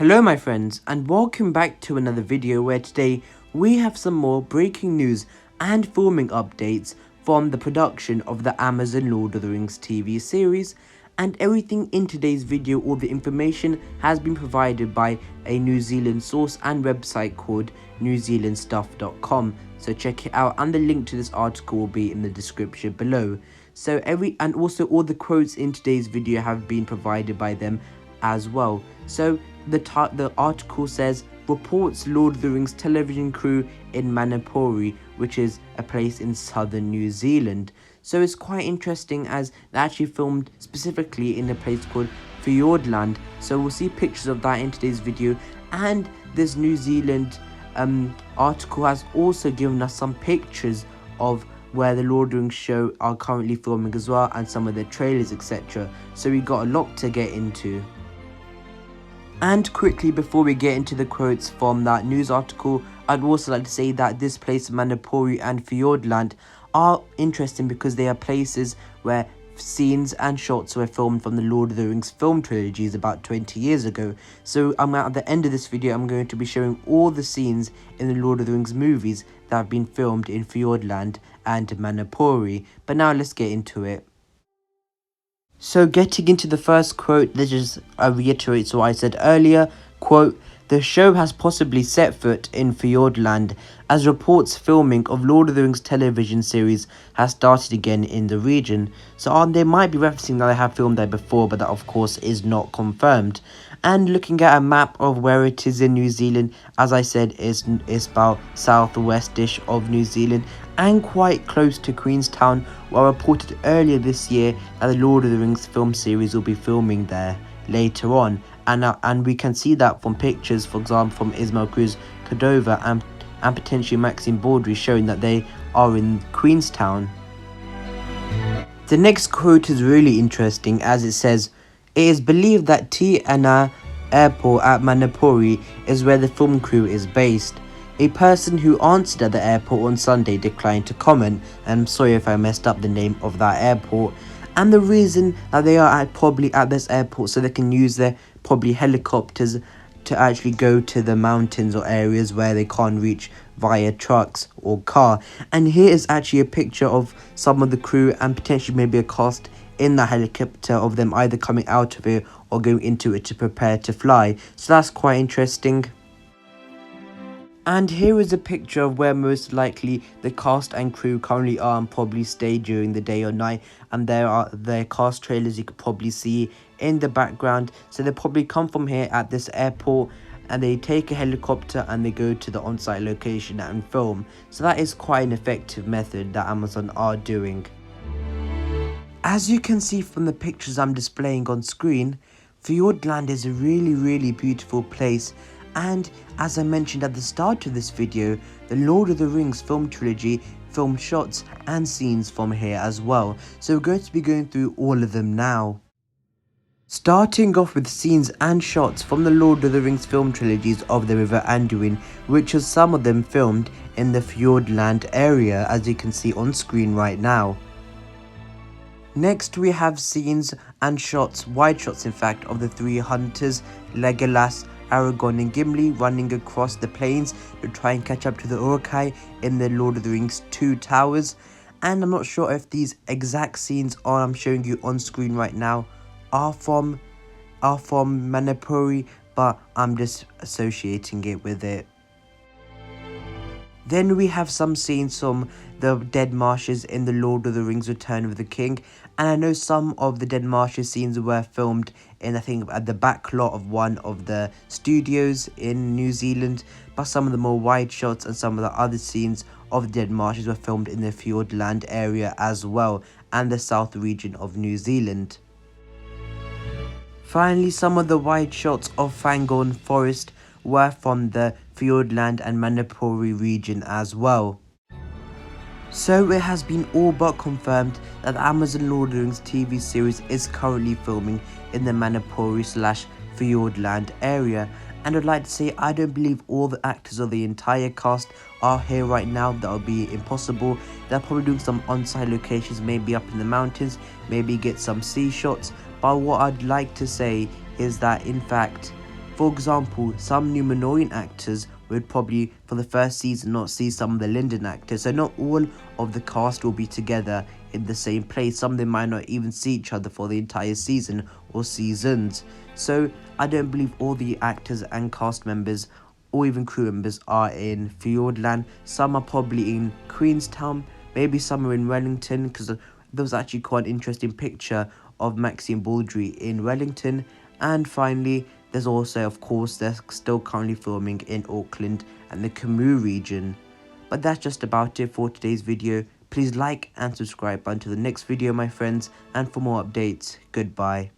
Hello my friends, and welcome back to another video where today we have some more breaking news and filming updates from the production of the Amazon Lord of the Rings TV series, and everything in today's video, all the information has been provided by a New Zealand source and website called newzealandstuff.com, so check it out, and the link to this article will be in the description below. So also all the quotes in today's video have been provided by them as well. So the article says, reports Lord of the Rings television crew in Manapori, which is a place in southern New Zealand. So it's quite interesting as they actually filmed specifically in a place called Fiordland. So we'll see pictures of that in today's video, and this New Zealand article has also given us some pictures of where the Lord of the Rings show are currently filming as well, and some of the trailers, etc. So we got a lot to get into. And quickly, before we get into the quotes from that news article, I'd also like to say that this place, Manapori and Fiordland, are interesting because they are places where scenes and shots were filmed from the Lord of the Rings film trilogies about 20 years ago. So at the end of this video, I'm going to be showing all the scenes in the Lord of the Rings movies that have been filmed in Fiordland and Manapori. But now let's get into it. So getting into the first quote, this just reiterates what I said earlier. Quote, "The show has possibly set foot in Fiordland as reports filming of Lord of the Rings television series has started again in the region." So they might be referencing that they have filmed there before, but that of course is not confirmed. And looking at a map of where it is in New Zealand, as I said, it's about southwestish of New Zealand and quite close to Queenstown, where I reported earlier this year that the Lord of the Rings film series will be filming there later on. And we can see that from pictures, for example, from Ismail Cruz Cordova and potentially Maxime Baudry, showing that they are in Queenstown. The next quote is really interesting, as it says, "It is believed that Te Ana Airport at Manapori is where the film crew is based." A person who answered at the airport on Sunday declined to comment, and I'm sorry if I messed up the name of that airport. And the reason that they are probably at this airport so they can use their probably helicopters to actually go to the mountains or areas where they can't reach via trucks or car. And here is actually a picture of some of the crew and potentially maybe a cast in the helicopter of them either coming out of it or going into it to prepare to fly. So that's quite interesting. And here is a picture of where most likely the cast and crew currently are and probably stay during the day or night. And there are their cast trailers you could probably see in the background. So they probably come from here at this airport and they take a helicopter and they go to the on-site location and film. So that is quite an effective method that Amazon are doing. As you can see from the pictures I'm displaying on screen, Fiordland is a really beautiful place. And as I mentioned at the start of this video, the Lord of the Rings film trilogy filmed shots and scenes from here as well. So we're going to be going through all of them now. Starting off with scenes and shots from the Lord of the Rings film trilogies of the River Anduin, which is some of them filmed in the Fiordland area, as you can see on screen right now. Next we have scenes and shots, wide shots in fact, of the three hunters, Legolas, Aragorn and Gimli, running across the plains to try and catch up to the Uruk-hai in the Lord of the Rings 2 towers. And I'm not sure if these exact scenes I'm showing you on screen right now are from Manapori, but I'm just associating it with it. Then we have some scenes from the Dead Marshes in the Lord of the Rings Return of the King. And I know some of the Dead Marshes scenes were filmed in, I think, at the back lot of one of the studios in New Zealand. But some of the more wide shots and some of the other scenes of the Dead Marshes were filmed in the Fiordland area as well, and the south region of New Zealand. Finally, some of the wide shots of Fangorn Forest were from the Fiordland and Manapori region as well. So it has been all but confirmed that the Amazon Lord of the Rings TV series is currently filming in the Manapori / Fiordland area. And I'd like to say I don't believe all the actors or the entire cast are here right now. That would be impossible. They're probably doing some on-site locations, maybe up in the mountains, maybe get some sea shots. But what I'd like to say is that in fact For example, some Numenorean actors would probably for the first season not see some of the Linden actors, so not all of the cast will be together in the same place. Some of them might not even see each other for the entire season or seasons. So I don't believe all the actors and cast members or even crew members are in Fiordland. Some are probably in Queenstown, maybe some are in Wellington, because there was actually quite an interesting picture of Maxine Baldry in Wellington. And finally, there's also, of course, they're still currently filming in Auckland and the Camus region. But that's just about it for today's video. Please like and subscribe until the next video, my friends, and for more updates, goodbye.